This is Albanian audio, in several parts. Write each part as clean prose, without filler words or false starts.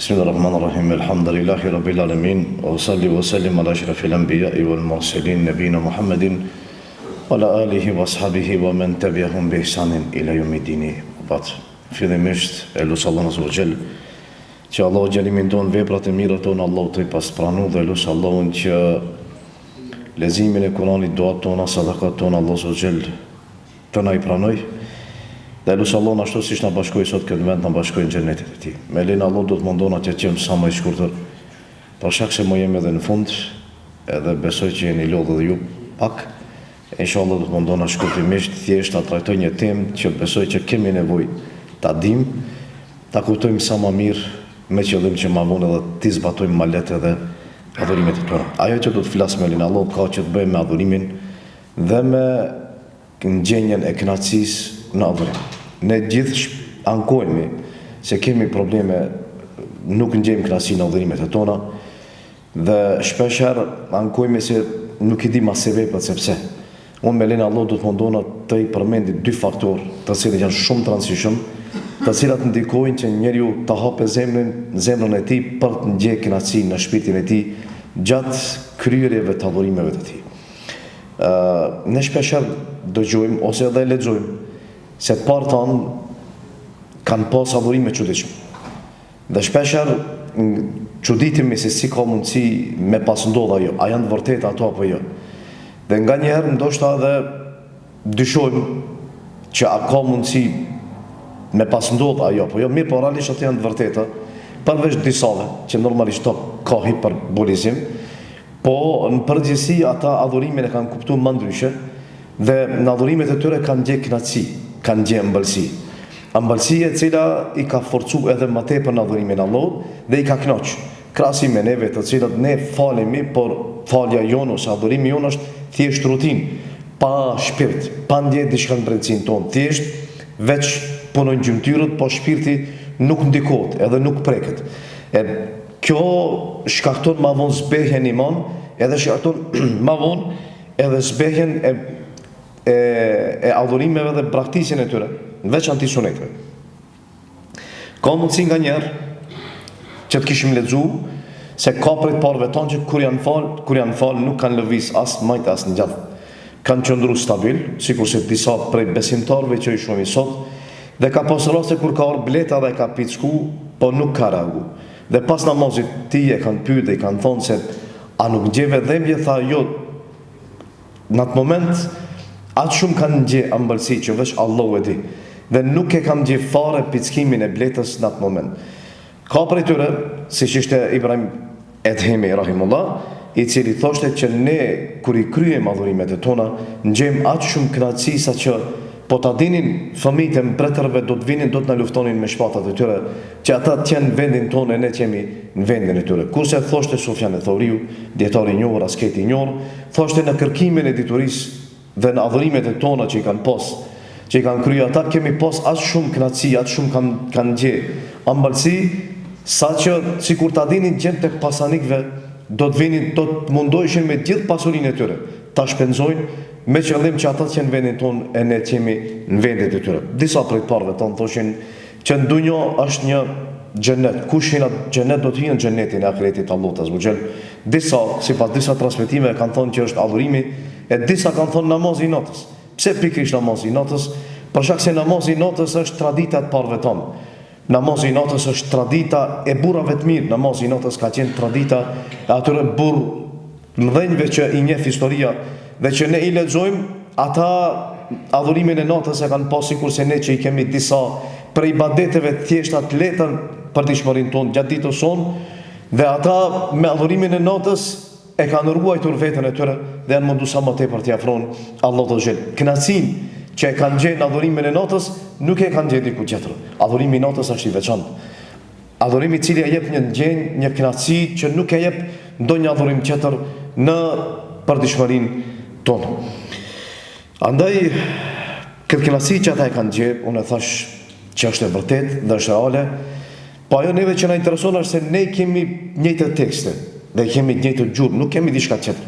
Bismillahirrahmanirrahim. Alhamdulillahi rabbil alamin. Wa salli wa sallim ala ashrafil anbiya'i wal mursalin nabiyina Muhammadin wa ala alihi wa ashabihi wa man tabi'ahum bi ihsanin ila yawmiddin. Fillimisht e lut Allahun azza wa jall që Allahu xhalimin ton veprat e mira tona Allahu të pas pranu dhe lut Allahun që lezimin e Kuranit, duat tona, sadakat tona Allahu azza wa jall të na i pranoj. Dhe lusë Allah ashtu si shna bashkoj sot këtë vend, në bashkoj në gjennetit e ti. Me lejnë Allah do të mundona që qemë sa më i shkurtër, për shak se më jemi edhe në fund, edhe besoj që jeni lodhë dhe ju pak, inshallah do të mundona shkurtimisht, thjesht ta trajtoj një temë që besoj që kemi nevoj ta dim, ta kuptojmë sa më mirë, me qëllim që ma vonë edhe ti zbatojmë ma letë edhe adhurimet e tona. Ajo që do të flasë me lejnë Allah ka që të bëjmë me adhurimin dhe me ngjenjen e kënaqësisë në adhurim. Ne gjithë ankojmi se kemi probleme, nuk ngjejmë kënaqësinë në adhurimet e tona dhe shpeshherë ankojmi se nuk i di ma sebepet sepse. Unë me lenë Allah do të mundona të i përmendit dy faktorë të cilët janë shumë të rëndësishëm, të cilat ndikojnë që njeriu të hapë zemrën e tij për të ndjekur kënaqësinë në shpirtin e tij gjatë kryerjeve të adhurimeve të tij. Ne shpeshherë dëgjojmë ose edhe lexojmë se të parë tanë kanë pas adhurime çuditshme. Dhe shpeshherë çuditemi se si ka mundësi me pas ndodh ajo, a janë të vërteta ato apo jo. Dhe nganjëherë ndoshta edhe dyshojmë që a ka mundësi me pas ndodh ajo apo jo, mirë po realisht ato janë të vërteta, përveç disave që normalisht ka hiperbolizim, po në përgjithësi ata adhurimin e kanë kuptuar më ndryshe dhe në adhurimet e tyre kanë gjej kënaqësi, kanë gjej ëmbëlsi. Ëmbëlsia e cila i ka forcu edhe më tepër në adhurimin e Allahut dhe i ka kënaq. Krahasim me neve të cilat ne falemi, por falja jonë ose adhurimi jonë është thjesht rutinë, pa shpirt, pa ndjetë diçka në brendsinë tonë, thjesht veç punojnë gjymtyrët, po shpirti nuk ndikohet, edhe nuk preket. Kjo shkakton ma vonë zbehjen iman, edhe shkakton ma vonë edhe zbehjen e adhurimeve dhe praktikën e tyre, veç antisunetve. Ka mundësi nga njerë që të kishim lexu se ka prej të parëve tonë që kur janë falë nuk kanë lëviz as majtë as në gjatë. Kanë qëndru stabil, sikur se disa prej besimtarve që i shumë i sot, dhe ka pas raste kur ka orë bleta dhe ka picku, po nuk ka reagu. Dhe pas namazit tije kanë pyet dhe i kanë thonë se a nuk gjeve dhembje, tha jo, në atë moment atë shumë kanë gje ëmbëlsi që veç Allahu e di, dhe nuk e kam gje fare pickimin e bletës në atë moment. Ka prej tyre, si që ishte Ibrahim Edhemi rahimullah, i cili thoshte që ne kur i kryem adhurimet e tona, ngjem atë shumë kënaqësi sa që po ta dinin fëmijët e mbretërve do të vinin, do të na luftonin me shpatat e tyre, që ata të jenë në vendin tonë e ne që jemi në vendin e tyre. Kurse thoshte Sufjan e Thauriu, dietari i njohur, asketi i njohur, thoshte në kërkimin e diturisë dhe në adhurimet e tona që i kanë pas, që i kanë kryer ata, kemi pas as shumë kënaqësi, as shumë kanë gje ëmbëlsi, sa që sikur ta dinin gjend tek pasanikëve, do të vinin, do të mundoheshin me gjithë pasurinë e tyre, ta shpenzojnë me qëllim që ata që në vendin tonë e ne që jemi në vendit e tyre. Disa prej parëve tonë thoshin që në dunjo është një xhenet, kush hyn atë xhenet do të hyjë në xhenetin e ahiretit Allahut azza wa jall. Disa, sipas disa transmetimeve kanë thonë që është adhurimi, e disa kanë thonë namazi i natës. Pse pikërisht namazi i natës? Për shkak se namazi i natës është tradita e parëve tonë. Namazi i natës është tradita e burrave të mirë. Namazi i natës ka qenë tradita e atyre burrë mëdhenjve që i njeh historia dhe që ne i lexojmë, ata adhurimin e natës e kanë pas sikur se ne që i kemi disa prej ibadeteve të thjeshta të lehta për dishmërinë tonë gjatë ditës sonë, dhe ata me adhurimin e natës e kanë ruajtur veten e tyre dhe janë mundu sa më tepër t'i afrojnë Allahut azza wa jall. Kënaqësinë që e kanë gjetë në adhurimin e natës nuk e kanë gjetë diku tjetër. Adhurimi i natës është i veçantë. Adhurimi i cili e jep një ndjenjë, një kënaqësi që nuk e jep ndonjë adhurim tjetër në përditshmërinë tonë. Andaj këtë kënaqësi që ata e kanë gjetë, unë e thash që është e vërtet dhe është reale, po ajo neve që na intereson është se ne kemi njëjtë tekste dhe kemi njëjtë gjurmë, nuk kemi diçka tjetër.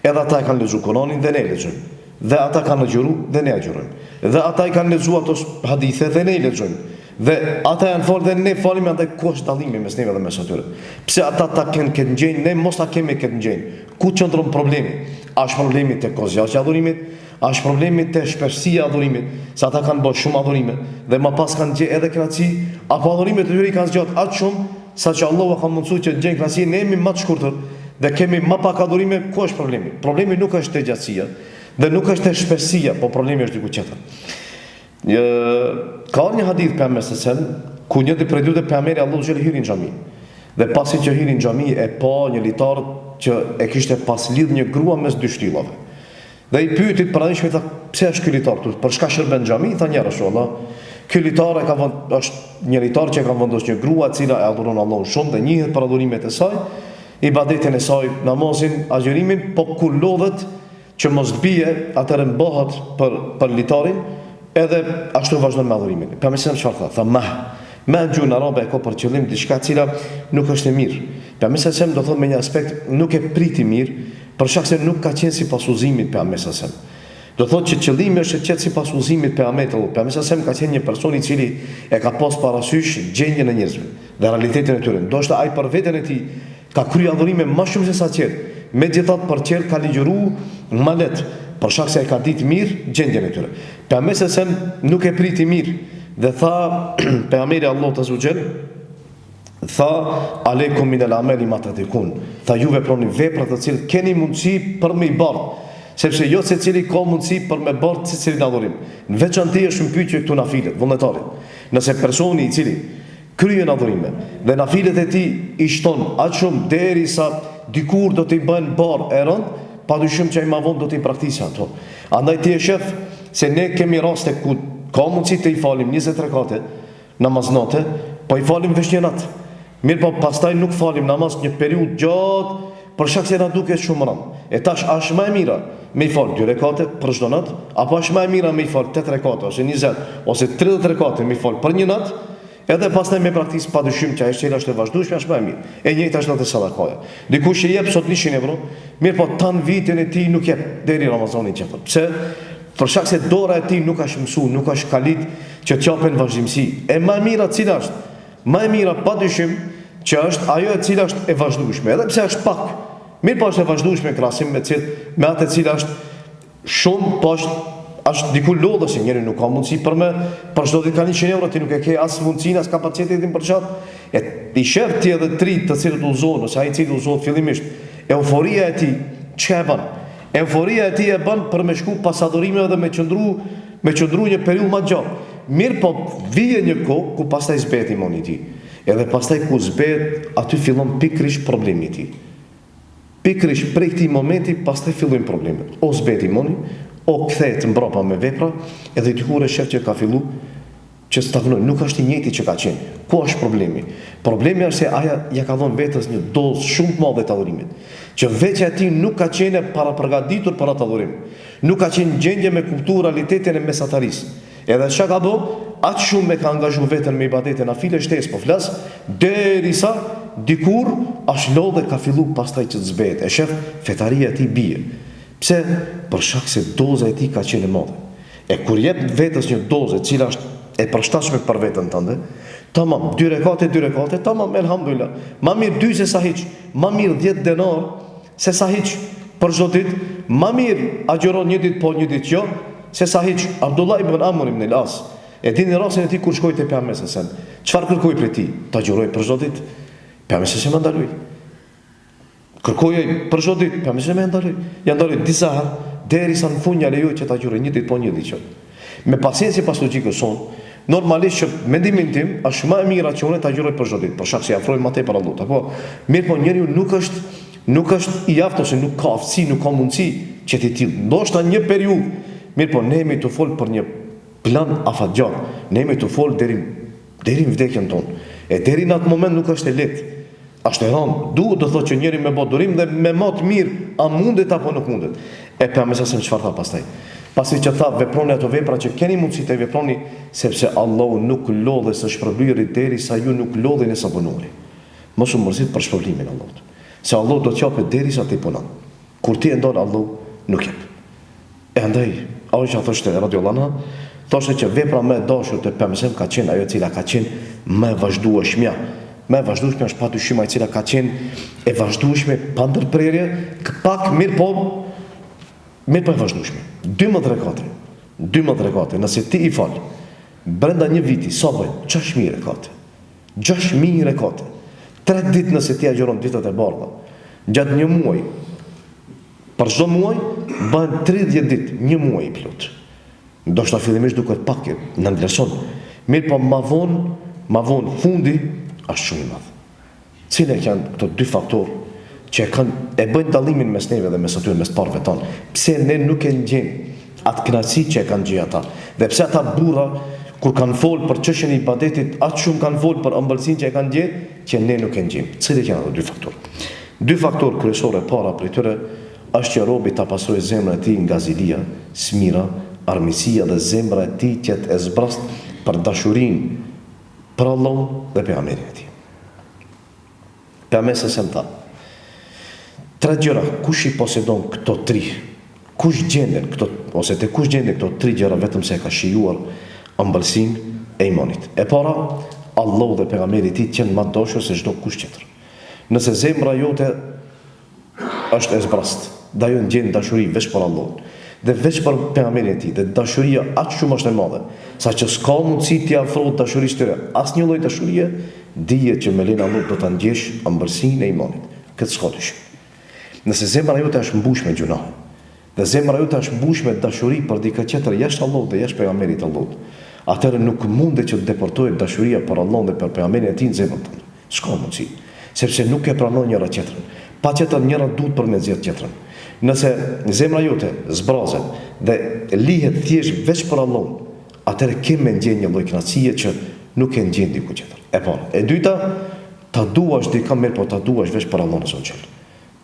Edhe ata e kanë lexuar Kur'anin dhe ne e lexojmë. Dhe ata kanë agjëruar dhe ne agjërojmë. Dhe ata i kanë lexuar ato hadithe dhe ne i lexojmë. Dhe ata janë folë dhe ne falim, andaj ku është dallimi mes neve dhe mes atyre. Pse ata ta kenë këtë ngjënjë, ne mos ta kemi këtë ngjënjë. Ku qëndron problemi? A është problemi te kozjarqi i adhurimit? A është problemi te shpeshësia e adhurimit? Se ata kanë bërë shumë adhurime dhe më pas kanë gjetë edhe kënaqësi, apo adhurimet e tyre i kanë zgjatë aq shumë saqë Allahu ka mundsuar që të gjejnë kënaqësi, ne jemi më të shkurtër dhe kemi më pak adhurime. Ku është problemi? Problemi nuk është te gjatësia dhe nuk është te shpeshësia, po problemi është diku tjetër. Ka një hadith pejgamberi sallallahu ku një prej dy të pejgamberit Allahu xhel hiri në xhami. Dhe pasi që hiri në xhami e pa një litar që e kishte pas lidh një grua mes dy shtyllave. Dhe i pyeti të pranishmit, tha, pse është ky litar këtu? Për çka shërben në xhami? Tha, një rasullullah, ky litar është një litar që ka vendosur një grua e cila e adhuron Allahun shumë dhe njihet për adhurimet e saj, ibadetin e saj, namazin, agjërimin, po kur lodhet që mos bie, atëherë mbohet për litarin, edhe ashtu vazhdon me adhurimin. Pejgamberi çfarë tha? Tha, ma gjuhën arabe e ka për qëllim diçka e cila nuk është e mirë. Pejgamberi do thotë me një aspekt nuk e priti mirë, për shkak se nuk ka qenë sipas udhëzimit pejgamberit. Do thotë që qëllimi është të qetë sipas udhëzimit pejgamberit. Pejgamberi ka qenë një person i cili e ka pas parasysh gjendjen e njerëzve dhe realitetin e tyre. Ndoshta ai për veten e tij ka kryer adhurime më shumë se sa tjerë. Megjithatë për tjerë ka ligjëruar më lehtë, për shkak se ai ka ditë mirë gjendjen e tyre. Pejgamberi nuk e priti mirë dhe tha pejgamberi Allahu Azza wa Jall, tha aleikum min al-amali ma tatikun. Tha ju veproni vepra të cilat keni mundësi për me i bërë, sepse jo secili ka mundësi për me bërë secilin adhurim. Në veçantë është një pyetje këtu nafilet, vullnetarit. Nëse personi i cili kryen adhurime dhe nafilet e tij i shton aq shumë derisa dikur do t'i bën barë e rënd, padyshim që ai më vonë do t'i praktikojë ato. Andaj ti e shef se ne kemi raste ku ka mundësi të i falim 20 rekate namaz natë, po i falim veç një natë. Mirë, po pastaj nuk falim namaz një periudhë gjatë për shkak se na duket shumë rënd. E tash është më e mira me i fal 2 rekate për çdo natë, apo është më e mira me i fal 8 rekate ose 20 ose 30 rekate me i fal për një natë, edhe pastaj me praktikë padyshim që ajo është e vazhdueshme, është më e mirë. E njëjta është edhe sadakaja. Dikush i jep sot 100 euro, mirë, po tan vitin e tij nuk jep deri Ramazanin tjetër. Pse? Për shkak se dora e tij nuk është mësuar, nuk është kalit që t'japen vazhdimsi. E më e mira cila është? Më e mira padyshim që është ajo e cila është e vazhdueshme, edhe pse është pak. Mirë, po është e vazhdueshme krahasim me atë e cila është shumë, po është diku lodhës, njëri nuk ka mundësi për çdo ditë ka 100 euro, ti nuk e ke as mundësinë as kapacitetin për çat. E ti shef ti edhe trit të cilët udhëzohen, ose ai i cili udhëzohet fillimisht, euforia e tij ç'e bën? Euforia e tij e bën për me shku pas adhurimeve dhe me qëndru një periudhë më gjatë. Mirë, po vije një kohë ku pastaj zbehet imani i tij. Edhe pastaj ku zbehet, aty fillon pikërisht problemi i tij. Pikërisht prej këtij momenti pastaj fillojnë problemet. O zbehet imani, o kthehet mbrapa me vepra, edhe dikur e shef që ka fillu që stagnon, nuk është i njëjti që ka qenë. Ku është problemi? Problemi është se aja ja ka dhënë vetes një dozë shumë të madhe të adhurimit, që veç e tij nuk ka qenë para përgatitur për atë adhurim. Nuk ka qenë gjendje me kuptuar realitetin e mesatarisë. Edhe çka ka bë, aq shumë me ka angazhuar veten me ibadete nafile shtesë, po flas derisa dikur as lodhe ka filluar pastaj që të zbehet. E shef fetaria e tij bie. Pse? Për shkak se doza e tij ka qenë e madhe. E kur jep vetes një dozë e cila është e përshtatshme për veten tënde, tamam, 2 rekate, tamam, elhamdulillah. Ma mirë 2 se sa hiç, ma mirë 10 denar se sa hiç për çdo ditë, ma mirë agjeron një ditë po një ditë jo, se sa hiç. Abdullah ibn Amr ibn al-As, e dini rastin e tij kur shkoi te pejgamberi sallallahu alajhi wasallam. Çfarë kërkoi prej tij? Ta agjeroj për çdo ditë. Pejgamberi sallallahu alajhi wasallam kërkoi për çdo ditë, pejgamberi sallallahu alajhi wasallam ja ndaloi disa herë derisa në fund ja lejoi që ta agjeroj një ditë po një ditë. Me paciencë pas logjikës son, normalisht që mendimin tim është më e mira që unë ta agjeroj për çdo ditë, për shkak se afroj më tepër Allahut. Apo mirë, po njeriu nuk është i aftë ose nuk ka aftësi, nuk ka mundësi që ti till. Ndoshta një periudhë, mirë, po ne jemi të fol për një plan afatgjat. Ne jemi të fol deri në vdekjen tonë. E deri në atë moment nuk është e lehtë. Është e rëndë. Duhet të thotë që njeriu me bë durim dhe me më të mirë, a mundet apo nuk mundet. E pejgamberi sa çfarë tha pastaj? Pasi që tha veproni ato vepra që keni mundësi të veproni, sepse Allahu nuk lodhe së shpërblyer derisa ju nuk lodheni sa punoni. Mos u mërzit për shpërblimin e Allahut. Se Allahu do të japë derisa ti punon. Kur ti e ndon Allahu nuk jep. E andaj, Aisha thoshte radhiyallahu anha, Thoshte që vepra më e dashur te pejgamberi ka qenë ajo e cila ka qenë më e vazhdueshmja. Më e vazhdueshmja është patyshim ajo e cila ka qenë e vazhdueshme pa ndërprerje, pak mirë po e vazhdueshme. 12 rekate. 12 rekate. Nëse ti i fal brenda një viti, sa bëjnë? 6.000 rekate. 6.000 rekate. 3 ditë nëse ti agjeron ditët e bardha. Gjatë një muaj. Për çdo muaj bëhen 30 ditë, një muaj i plot. Ndoshta fillimisht duket pak, në vlerëson. Mirë po ma vonë fundi është shumë i madh. Cile janë këto dy faktorë që e bëjnë dallimin mes neve dhe mes atyre mes parëve tonë? Pse ne nuk e ndjejmë atë kënaqësi që e kanë gjë ata? Dhe pse ata burra kur kanë folë për çështjen e ibadetit, atë shumë kanë folë për ëmbëlsinë që e kanë gjë, që ne nuk e ndjejmë. Cile janë ato dy faktorë? Dy faktorë kryesore para prej tyre është që robi ta pastrojë zemrën e tij nga zilia, smira, armiqësia dhe zemra e tij që të zbrast për dashurinë për Allahun dhe pejgamberin e tij. Pejgamberi sa tha: 3 gjëra, kush i posedon këto 3? Kush gjenden këto, ose te kush gjenden këto 3 gjëra vetëm se e ka shijuar ëmbëlsinë e imanit. E para, Allahu dhe pejgamberi i tij janë më dashur se çdo kush tjetër. Nëse zemra jote është e zbrast, dhe ajo ndjen dashuri veç për Allahun dhe veç për pejgamberin e tij, dhe dashuria aq shumë është e madhe, saqë s'ka mundësi t'i afrohet dashurisë tyre. Asnjë lloj dashurie, dije që me lenin Allah do ta ndjesh ëmbëlsinë e imanit. Këtë s'ka dyshim. Nëse zemra jote është mbushur me gjunahe, dhe zemra jote është mbushur me dashuri për dikë tjetër jashtë Allahut dhe jashtë pejgamberit të Allahut, atëherë nuk mundet që të deportohet dashuria për Allahun dhe për pejgamberin e tij në zemrën tënde. S'ka mundësi, sepse nuk e pranon njëra tjetrën. Patjetër njëra duhet për me zgjedh tjetrën. Nëse zemra jote zbrazet dhe lihet thjesht veç për Allahun, atëherë ke me ndjen një lloj kënaqësie që nuk e ndjen diku tjetër. E para. E dyta, ta duash dikë mirë, po ta duash veç për Allahun subhanallahu te ala.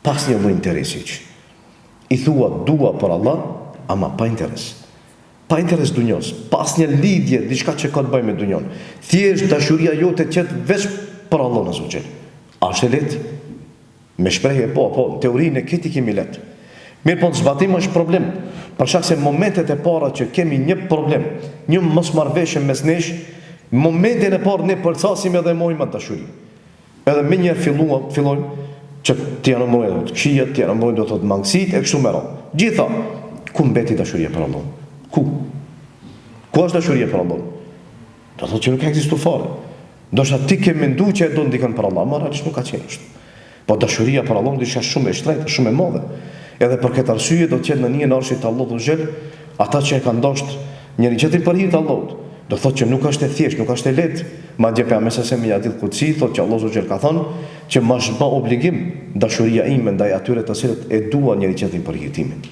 Pas një lloj interesi. I thua dua për Allah, ama pa interes. Pa interes dunjos, pas një lidhje, diçka që ka të bëjë me dunjon. Thjesht dashuria jote qet veç për Allahun subhanallahu te ala. A është e lehtë? Me shprehje po, në teorinë e këtij kemi lehtë. Mirë po në zbatim është problem, për shkak se momentet e para që kemi një problem, një mosmarrëveshje mes nesh, momentin e parë ne përcasim edhe mojmë dashuri. Edhe më një fillojmë që ti janë mbrojë të këqija, ti janë mbrojë do të thotë mangësitë e kështu me radhë. Gjitha, ku mbeti dashuria për Allahun? Ku? Ku është dashuria për Allahun? Do thotë që nuk ekziston fare. Ndoshta ti ke menduar që e do ndikon për Allah, por realisht nuk ka qenë ashtu. Po dashuria për Allahun është shumë e shtrenjtë, shumë e madhe. Edhe për këtë arsye do të jetë në një arshit të Allahut xhel, ata që e kanë dashur njëri tjetrin për hir të Allahut. Do thotë që nuk është e thjeshtë, nuk është e lehtë. Madje pejgamberi sa me hadith kutsi thotë që Allahu xhel ka thënë që m'është bë obligim dashuria ime ndaj atyre të cilët e duan njëri tjetrin për hir timin.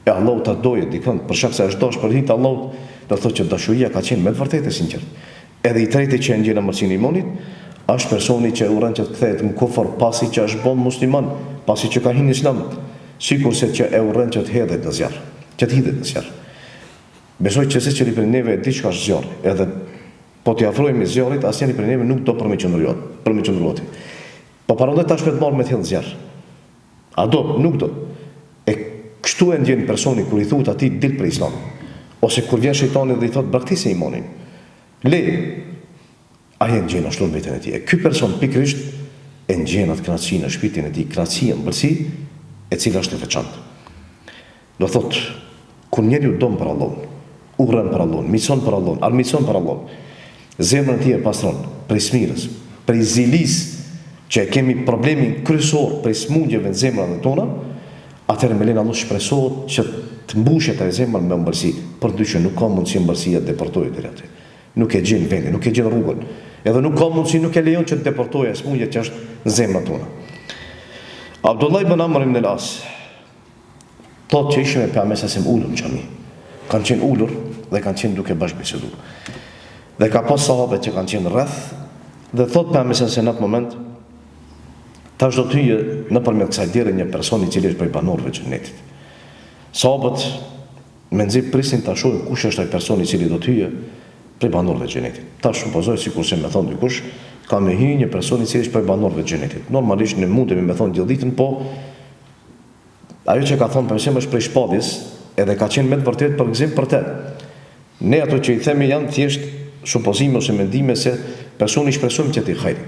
E Allahu ta doje dikon për shkak se është dashur për hir të Allahut, do thotë që dashuria ka qenë me vërtetë e sinqertë. Edhe i tretë që ndjen ëmbëlsinë e imanit është personi që urren që të kthehet në kufër pasi që është bën musliman, pasi që ka hyrë në Islam, sikurse që e urren që të hedhet në zjarr, që të hidhet në zjarr. Besoj që secili prej neve di çka është zjarri, edhe po t'i afrohemi zjarrit, asnjëri prej neve nuk do për me qëndruat. Po parandet tash me të marrë me të hedh zjarr. A do? Nuk do. E kështu e ndjen personi kur i thuhet atij dil për Islam, ose kur vjen shejtani dhe i thot braktisë imanin. Le ai ndjen ashtu në veten e tij. E ky person pikërisht e ndjen atë kënaqësinë në shpirtin e tij, kënaqësinë, ëmbëlsi e cila është e veçantë. Do thotë, kur njeriu don për Allahun, urren për Allahun, mison për Allahun, armiqson për Allahun, zemra e tij e pastron prej smirës, prej zilisë që kemi problemin kryesor prej smundjeve në zemrat tona, atëherë me lenin Allah shpresohet që të mbushet ai zemra me ëmbëlsi, përndryshe nuk ka mundësi ëmbëlsia të deportojë deri aty. Nuk e gjen vendin, nuk e gjen rrugën. Edhe nuk ka mundësi, nuk e lejon që të deportojë smundja që është në zemrat tona. Abdullah ibn Amr ibn al-As thotë që ishim me pejgamberin sa ulur në xhami. Kanë qenë ulur dhe kanë qenë duke bashkëbiseduar. Dhe ka pas sahabë që kanë qenë rreth dhe thotë pejgamberi se në atë moment tash do të hyjë nëpërmjet kësaj dere një person i cili është prej banorëve të xhenetit. Sahabët mendzi prisin ta shohin kush është ai person i cili do të hyjë prej banorëve të xhenetit. Tash supozoj sikurse më thon dikush ka me hyrë një person i cili është prej banorëve të xhenetit. Normalisht ne mundemi me thon gjithditën, po ajo që ka thonë përse është prej shpadis, edhe ka qenë me të vërtet për gëzim për te. Ne ato që i themi janë thjesht supozime ose mendime se personi shpresojmë që ti hajrit.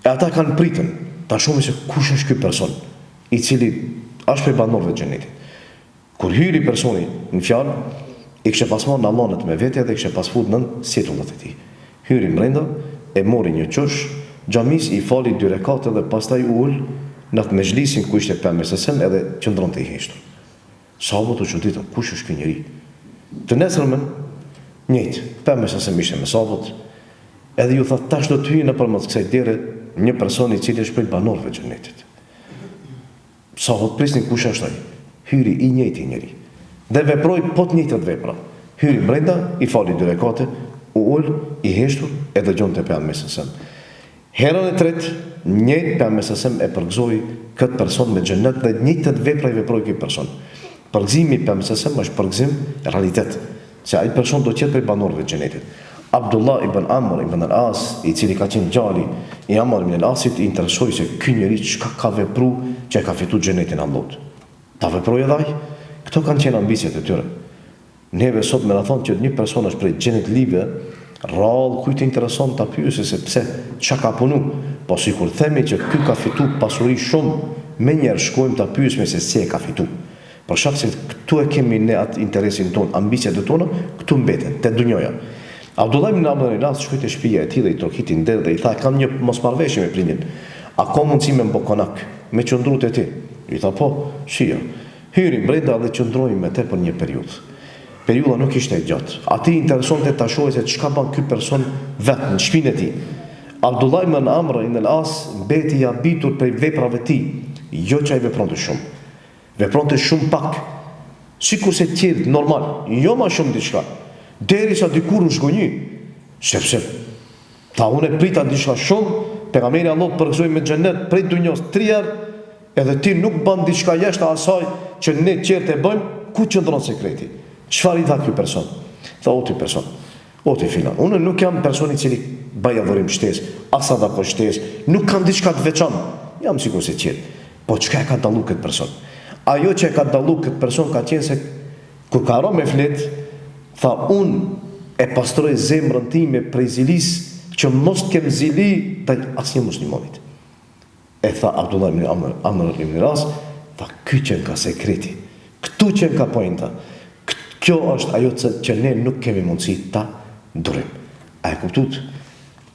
E ata kanë pritën ta shohin se kush është ky person i cili është prej banorëve të xhenetit. Kur hyri personi në fjalë, i kishte pasur në amanet me vete dhe kishte pasur nën sjetullat e tij. Hyri brenda, e mori një çosh, xhamis i fali 2 rekate dhe pastaj u ul në atë mezhlisin ku ishte pejgamberi edhe qëndronte i heshtur. Sahabët u çuditën, kush është ky njeri? Të nesërmen, njëjtë, pejgamberi ishte me sahabët, edhe ju tha tash do të hyjë nëpërmjet kësaj dere një person i cili është prej banorëve të xhenetit. Sahabët prisnin kush është ai? Hyri i njëjti njeri. Dhe veproi po të njëjtat vepra. Hyri brenda, i fali 2 rekate, u ul i heshtur e dëgjonte pejgamberin. Herën e tretë, njëjtë pejgamberi e përgëzoi këtë person me xhenet dhe njëjtat vepra i veproi ky person. Përgëzimi i pejgamberit është përgëzim realitet, se ai person do të jetë prej banorëve të xhenetit. Abdullah ibn Amr ibn al-As, i cili ka qenë gjali i Amr ibn al-Asit, i interesoi se ky njeri çka ka vepruar që ka fituar xhenetin Allahut. Ta veproi edhe ai. Këto kanë qenë ambicjet e tyre. Neve sot me na thonë që një person është prej xhenet live, rrallë kujt intereson ta pyesë se pse, çka ka punu. Po sikur themi që ky ka fituar pasuri shumë, më njëherë shkojmë ta pyesim se si e ka fituar. Për shkak se këtu e kemi ne atë interesin ton, ambicjet e tona, këtu mbeten te dunjoja. Abdullah ibn Amr al-As shkoi te shtëpia e tij dhe i trokiti nder dhe i tha kam një mosmarrveshje me prindin. A ka mundësi me mbo konak me qëndrut e ti? I tha po, shija. Hyri brenda dhe qëndroi me te për një periudhë. Periudha nuk ishte e gjatë. Ati interesonte ta shohë se çka bën ky person vetë në shtëpinë e tij. Abdullah ibn Amr al-As mbeti i habitur prej veprave të tij, jo që ai vepronte shumë. Vepronte shumë pak. Sikur se tjerë normal, jo më shumë diçka. Derisa dikur u zgjoni, sepse ta unë prita diçka shumë, pejgamberi Allah përgëzoi me xhenet prej dunjos 3 herë, edhe ti nuk bën diçka jashtë asaj që ne qertë e bëjmë, ku qëndron sekreti? Çfarë i tha ky person? Tha o ti person, o ti filan. Unë nuk jam person i cili bëj adhurim shtesë, as sadaka shtesë, nuk kam diçka të veçantë. Jam sikur se qertë. Po çka e ka dallu këtë person? Ajo që e ka dallu këtë person ka qenë se kur ka rënë me flet, tha unë e pastroj zemrën time prej zilis që mos kem zili të asnjë muslimanit. E tha Abdullah ibn Amr ibn al-As, tha ky që ka sekreti, këtu që ka pointa. Kjo është ajo që ne nuk kemi mundësi ta durim. A e kuptut?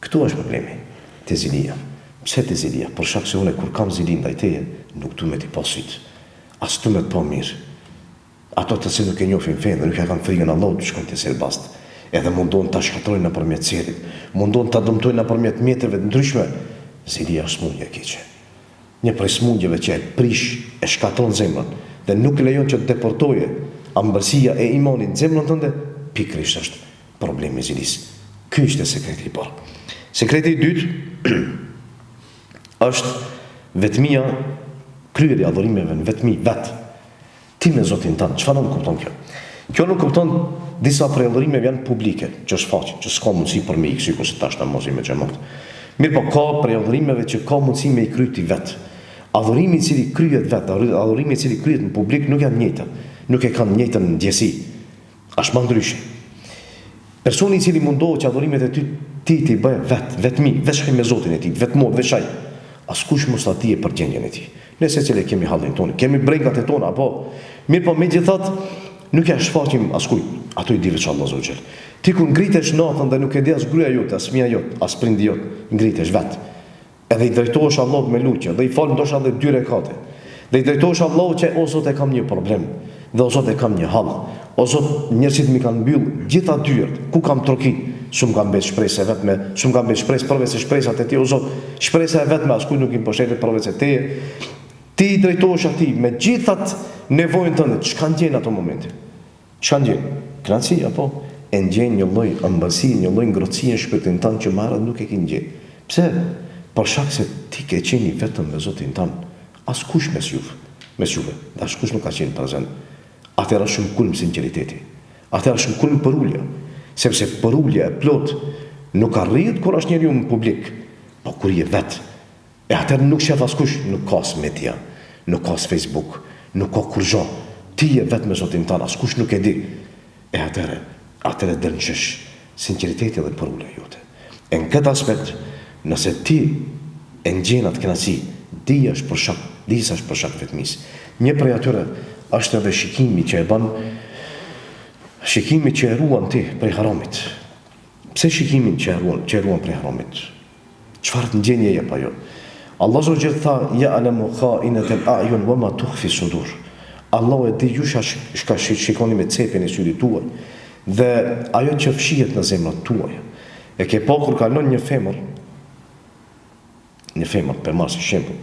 Këtu është problemi, te zilia. Pse te zilia? Për shkak se unë kur kam zili ndaj teje, nuk du me t'i pasit. As tu me t'po mirë. Ato të se nuk e njofin fejnë, nuk e kanë frikën Allah, të shkojnë të serbast. Edhe mundon të shkatrojnë në përmjet serit, mundon të dëmtojnë në përmjet mjetëve të ndryshme. Zilia është smundje e keqe. Një prej smundjeve që e prish, e shkatron zemrën, dhe nuk lejon që të deportoje ambërsia e imanit zemrën tënde, pikrisht është problemi i zilis. Ky është sekreti i parë. Sekreti i dytë është vetmia, kryerja e adhurimeve në vetmi vetë. Ti me Zotin tanë, çfarë nuk kupton kjo? Kjo nuk kupton disa prej adhurimeve janë publike, që është faqe, që s'ka mundësi për me i kësi, kurse tash namozi me xhamat. Mirë po ka prej adhurimeve që ka mundësi me i kryti vetë. Adhurimi i cili kryet vetë, adhurimi i cili kryet në publik nuk janë njëjta, nuk e kanë njëjtën ndjesi. Është më ndryshe. Personi i cili mundohet që adhurimet e ti ti bëjë vetmi, veçaj me Zotin e tij, vetmo, veçaj. Askush mos ta dije për gjendjen e tij. Ne secili kemi hallin tonë, kemi brengat e tona, apo mirë po megjithatë nuk ja shfaqim askujt, ato i di veç Allah Azza wa Jall. Ti kur ngritesh natën dhe nuk e di as gruaja jote, as fëmia jote, as prindi jot, ngritesh vetë. Edhe i drejtohesh Allahut me lutje, dhe i fal ndoshta edhe 2 rekate. Dhe i drejtohesh Allahut që o Zot e kam një problem, dhe o Zot e kam një hall. O Zot, njerëzit më kanë mbyll gjitha dyert, ku kam trokit, shumë kam bërë shpresë vetme, shumë kam bërë shpresë përveç se shpresat e ti, o Zot, shpresa e vetme askujt nuk i mbështetet përveç se teje. Ti i drejtohesh atij me gjithat nevojën tënde, çka ndjen ato momente? Çka ndjen? Kënaqësi apo e ndjen një lloj ëmbëlsie, një lloj ngrohtësie në shpirtin tënd që marrë nuk e ke ndjen. Pse? Për shkak se ti ke qenë vetëm me Zotin tënd. Askush mes juve, askush nuk ka qenë prezant. Atëherë shumë kulm sinqeriteti. Atëherë shumë kulm përulja, sepse përulja e plot nuk arrihet kur është njeriu në publik, po kur je vetë. E atëherë nuk shef askush, nuk ka media, nuk ka Facebook, nuk ka kurrë. Ti je vetë me Zotin tënd, askush nuk e di. E atëherë atëre del në shesh sinceriteti dhe për ule jote. E në këtë aspekt, nëse ti e ngjen atë kënaqësi, dija është për shkak vetmis. Një prej atyre është edhe shikimi që e ruan ti prej haramit. Pse shikimin që e ruan prej haramit? Çfarë të ndjenje jep ajo? Allah Azza wa Jalla tha: "Ya'lamu kha'inatal a'yun wa ma tukhfi sudur." Allah e di ju shka shikoni me cepin e syrit tuaj dhe ajo që fshihet në zemrat tuaja. E ke pa kur kalon një femër për marrë si shembull,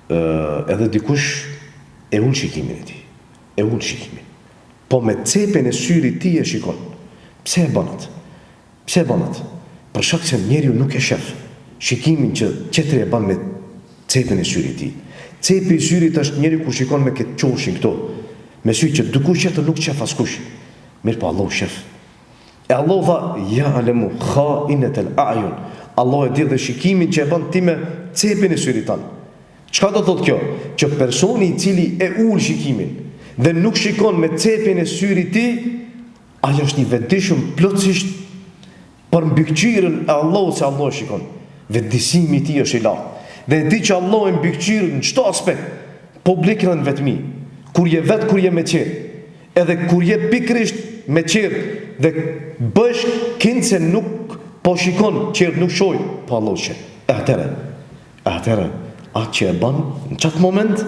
edhe dikush e unë shikimin e ti, po me cepin e syrit ti e shikon. Pse e banat? Për shkak se njeriu nuk e shef shikimin që qetri e ban me cepin e syrit ti. Cepi i syrit është njeriu ku shikon me këtë qoshin këto, me sy që dikush tjetër nuk qef askush. Mirë, po Allah shef. E Allah tha: "Ya'lamu kha'inatal a'yun." Allah e di dhe shikimin që e ban ti me cepin e syrit tan. Çka do thotë kjo? Që personi i cili e ul shikimin dhe nuk shikon me cepin e syrit ti, ai është i vetëdijshëm plotësisht për mbikëqyrjen e Allahut se Allah shikon. Vetëdijsimi i tij është i lartë. Dhe e di që Allah e mbikëqyr në çdo aspekt, publik dhe në vetmi, kur je vetë, kur je me qenë, edhe kur je pikrisht me qenë, dhe bësh kënd se nuk po shikon, qenë nuk shoj, po Allah që. E atëre, atë që e ban, në qatë moment,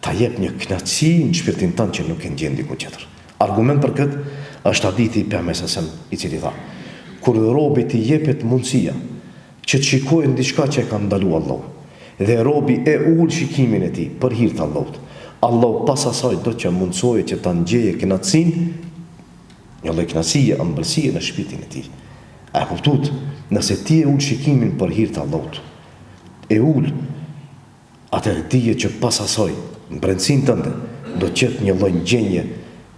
ta jep një kënaqësi në shpirtin tanë që nuk e ndjen diku tjetër. Argument për këtë është hadithi i Pejgamberit i cili tha: kur robit i jepet mundësia që të shikojë diçka që e ka ndaluar Allahu, dhe robi e ul shikimin e tij për hir të Allahut, Allah pas asaj do që mundsojë që ta ndjeje kënaqësinë, një lloj kënaqësie, ëmbëlsie në shpirtin e tij. A kuptuat? Nëse ti e ul shikimin për hir të Allahut, atëherë dije që pas asaj në brendësinë tënde do të ketë një lloj ndjenje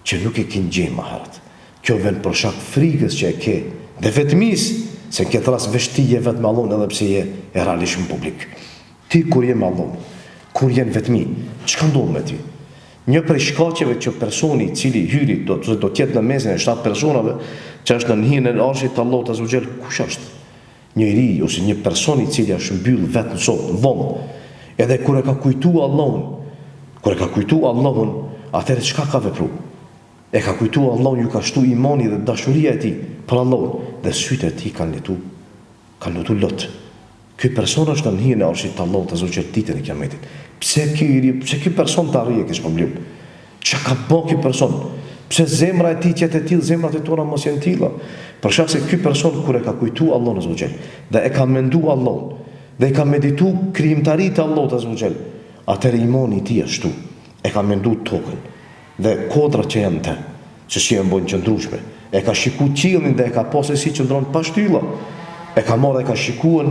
që nuk e ke ndjenjë më herët. Kjo vjen për shkak frikës që e ke dhe vetmis, se në këtë rast veç ti je vetë me Allahun edhe pse je e realisht në publik. Ti kur je me Allahun, kur je në vetmi, çka ndodh me ty? Një prej shkaqeve që personi i cili hyri do të jetë në mesin e 7 personave që është në hijen e arshit të Allahut Azza wa Jall, kush është? Njëri ose një person i cili është mbyll vetë në sot, në vonë. Edhe kur e ka kujtuar Allahun, atëherë çka ka vepruar? E ka kujtuar Allahun, ju ka shtu imani dhe dashuria e tij për Allahun, dhe sytë e tij kanë lutu lot. Ky person është në hijen e arshit të Allahut Azza wa Jall ditën e Kiametit. Pse ky person të arrijë kish problem? Çka ka bërë ky person? Pse zemra e tij qet e tillë, zemrat e tona mos janë tilla? Për shkak se ky person kur e ka kujtuar Allahun Azza wa Jall dhe e ka menduar Allahun dhe e ka medituar krijimtaritë e Allahut Azza wa Jall, atëherë imani i tij ashtu e ka menduar tokën dhe kodrat që janë te, se si janë bën qëndrueshme. E ka shikuar qiellin dhe e ka pasur si qëndron pa shtylla. E ka marrë dhe ka shikuar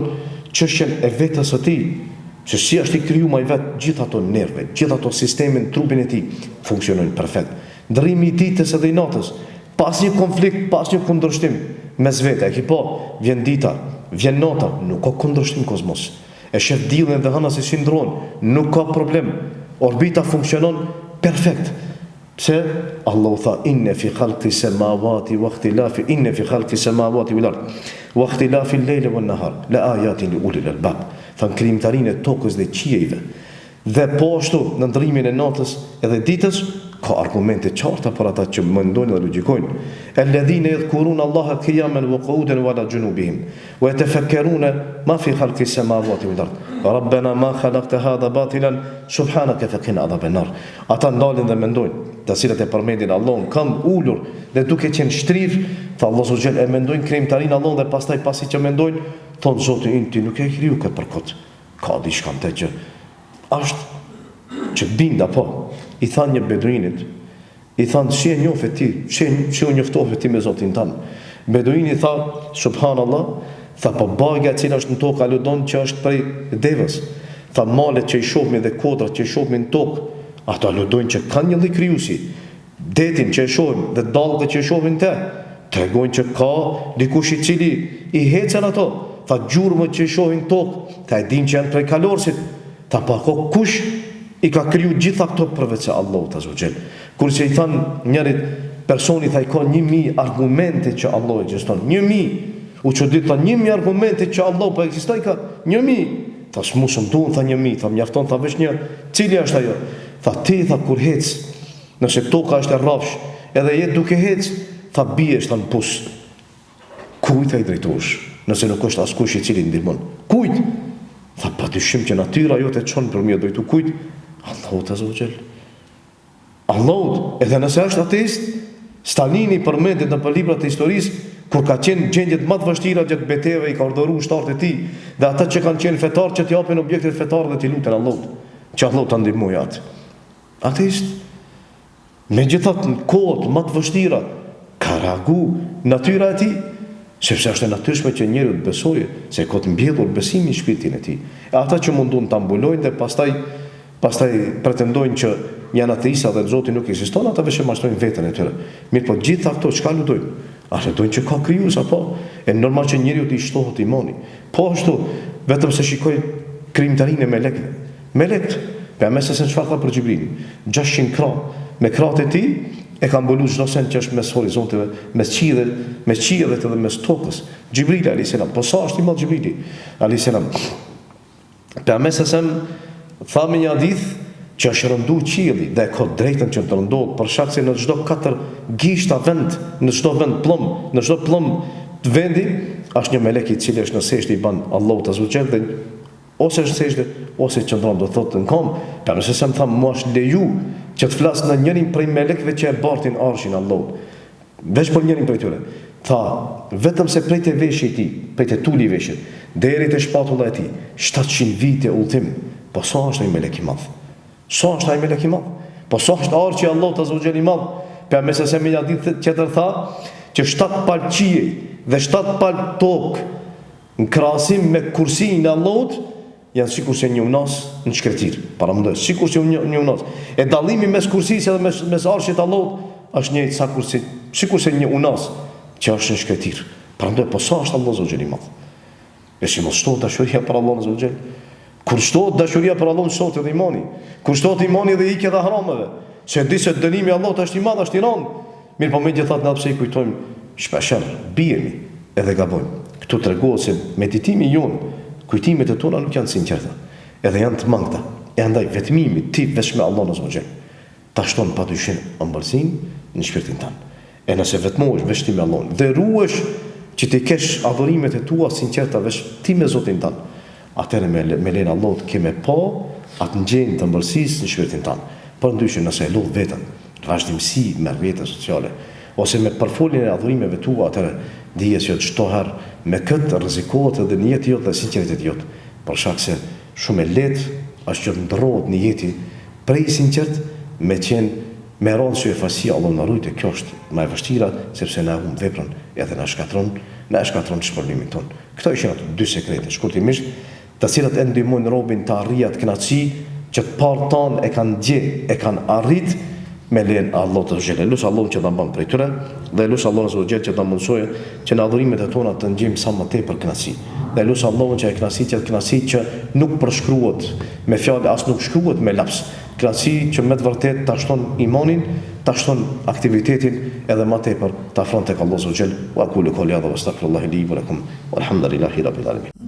çështjen e vetës së tij, se si është i krijuar i vet, gjithë ato nerve, gjithë ato sisteme në trupin e tij funksionojnë perfekt. Ndrrimi i ditës edhe i natës, pas një konflikt, pas një kundërshtim mes vete, e ki po, vjen dita, vjen nata, nuk ka kundërshtim kozmos. E shef diellin dhe hëna si ndron, nuk ka problem. Orbita funksionon perfekt. Pse? Allahu tha: inne fi khalqi samawati wa ikhtilafi wal ard wa ikhtilafi al-layli wan nahar la ayatin li ulil albab. Than krijimtarinë e tokës dhe qiejve. Dhe po ashtu në ndrimin e natës edhe ditës ka argumente qarta për ata që mendojnë dhe logjikojnë. Alladhina yadhkuruna Allaha qiyaman wa qu'udan wa ala junubihim wa yatafakkaruna ma fi khalqi samawati wal ard. Rabbana ma khalaqta hadha batilan subhanaka faqina adhaban nar. Ata ndalin dhe mendojnë, të cilët e përmendin Allahun kam ulur dhe duke qenë shtrir, tha Allahu subhanahu e mendojnë krijimtarinë Allahun dhe pastaj pasi që mendojnë, thon Zoti ynë ti nuk e kriju këtë për kot. Ka diçka të që është që binda po. I than një beduinit, i than si e njohë ti, si u njoftohet ti me Zotin tanë. Beduini tha, subhanallah, tha po bagja cila është në tokë aludon që është prej devës. Tha malet që i shohmi dhe kodrat që i shohmi në tokë, ato aludojnë që kanë një lloj krijuesi. Detin që i shohim dhe dallgët që i shohim te, tregojnë që ka dikush i cili i hecën ato. Tha gjurmët që i shohin tokë, ta e dim që janë prej kalorësit. Tha pa ko kush i ka kriju gjitha këto përveç se Allahu Azza wa Jall. Kurse i than njërit, personi tha i ka 1000 argumente që Allah ekziston. 1000. U që ditë tha 1000 argumente që Allah po ekzistoj ka 1000. Tha s'musëm duhen tha 1000, tha mjafton tha veç një. Cili është ajo? Tha ti tha kur hec, nëse toka është e rrafsh, edhe jetë duke hec, tha biesh tha në pus. Kujt ai drejtosh? Nëse nuk është askush i cili ndihmon. Kujt? Tha padyshim që natyra jote çon për mia drejtu kujt? Allahu te azza. Allahu, edhe nëse është ateist, Stalini përmendet në librat e historisë kur ka qenë gjendjet më të vështira gjatë betejave i ka urdhëruar ushtarët e tij dhe ata që kanë qenë fetar që t'i japin objektet fetare dhe t'i luten Allahut, që Allahu ta ndihmojë atë. Ateist, megjithatë në kohët më të vështira ka reagu natyra e tij, sepse është e natyrshme që njeriu të besojë se ka të mbjellur besimin në shpirtin e tij. E ata që mundun ta mbulojnë dhe pastaj pretendojnë që janë ateista dhe Zoti nuk ekziston, ata vetëm mashtrojnë veten e tyre. Mirë, po gjithë ato çka lutojnë? A lutojnë që ka krijues apo? E normal që njeriu të shtohet imani. Po ashtu, vetëm se shikoj krijimtarinë e melekëve. Melekët, për mes se çfarë tha për Xhibrilin, 600 krah, me krahët e tij e ka mbuluar çdo sen që është mes horizonteve, mes qiellit dhe mes tokës. Xhibrili alayhis salam, po sa është i madh Xhibrili alayhis salam. Për mes se tha me një hadith që është rëndu qielli dhe ka drejtën që të rëndohet për shkak se në çdo 4 gishta vend, në çdo vend plumb, në çdo plumb të vendi është një melek i cili është në sejdë i ban Allahut azza wa jalla, ose është sejdë ose qëndron do thotë në kom. Pra nëse më tham mua është leju që të flas në njërin prej melekëve që e bartin arshin Allahut. Veç për njërin prej tyre. Tha, vetëm se prej të veshit i tij, prej të tuli veshit, deri te shpatulla e tij, 700 vite udhim. Po sa është ai melek i madh? Sa është ai melek i madh? Po sa është arshi i Allahut azza wa jalla i madh? Për mes se më ditë tjetër tha që 7 palë qiej dhe 7 palë tokë në krahasim me kursin e Allahut janë sikur se një unas në shkretir. Para mundosh, sikur se një unas. E dallimi mes kursisë dhe mes arshit të Allahut është një sa kursi, sikur se një unas që është në shkretir. Prandaj po sa është Allahu azza wa jalla i madh? Besim mos shtohet dashuria për Allahun azza wa jalla. Kur shtohet dashuria për Allahun, shtohet edhe imani. Kur shtohet imani dhe ikë edhe harameve. Se di se dënimi i Allahut është i madh, është i rënd. Mirë, po megjithatë na pse i kujtojmë shpesh, bihemi edhe gabojmë. Ktu tregohet se meditimi jon, kujtimet e tona nuk janë sinqerta, edhe janë të mangëta. E andaj vetmimi ti vetëm me Allahun azza wa jalla ta shton padyshim ëmbëlsinë në shpirtin tënd. E nëse vetmohesh vetëm me Allahun dhe ruhesh që ti kesh adhurimet e tua sinqerta vetëm ti me Zotin tënd, atëherë me lenin Allahut kemë pa atë ndjenjë të ëmbëlsisë në shpirtin tënd. Por ndyshe nëse e lodh veten, të vazhdimsi me rrjete sociale ose me përfoljen e adhurimeve tua, atëherë dije se çdo herë me këtë rrezikohet edhe në jetë jote dhe sinqeriteti jot. Për shkak se shumë e lehtë është që ndrohet në jetë prej sinqert me qenë me rëndë që e fasi Allah në rujtë, kjo është më e vështira, sepse na humb veprën edhe na shkatron shpërblimin ton. Këto ishin ato 2 sekrete, shkurtimisht, të cilat e ndihmojnë robin të arrijë atë kënaqësi që të parë tonë e kanë gjetë, e kanë arrit me lejen e Allahut të xhelal. Lut Allahun që ta bën prej tyre dhe lut Allahun azza wa jalla që ta mundsojë që në adhurimet e tona të ngjim sa më tepër kënaqësi. Dhe lut Allahun që ai kënaqësi që nuk përshkruhet me fjalë, as nuk shkruhet me laps. Kënaqësi që me të vërtetë ta shton imanin, ta shton aktivitetin edhe më tepër ta afron tek Allahu azza wa jalla. Wa aqulu qawli hadha wastaghfirullaha li wa lakum walhamdulillahi rabbil alamin.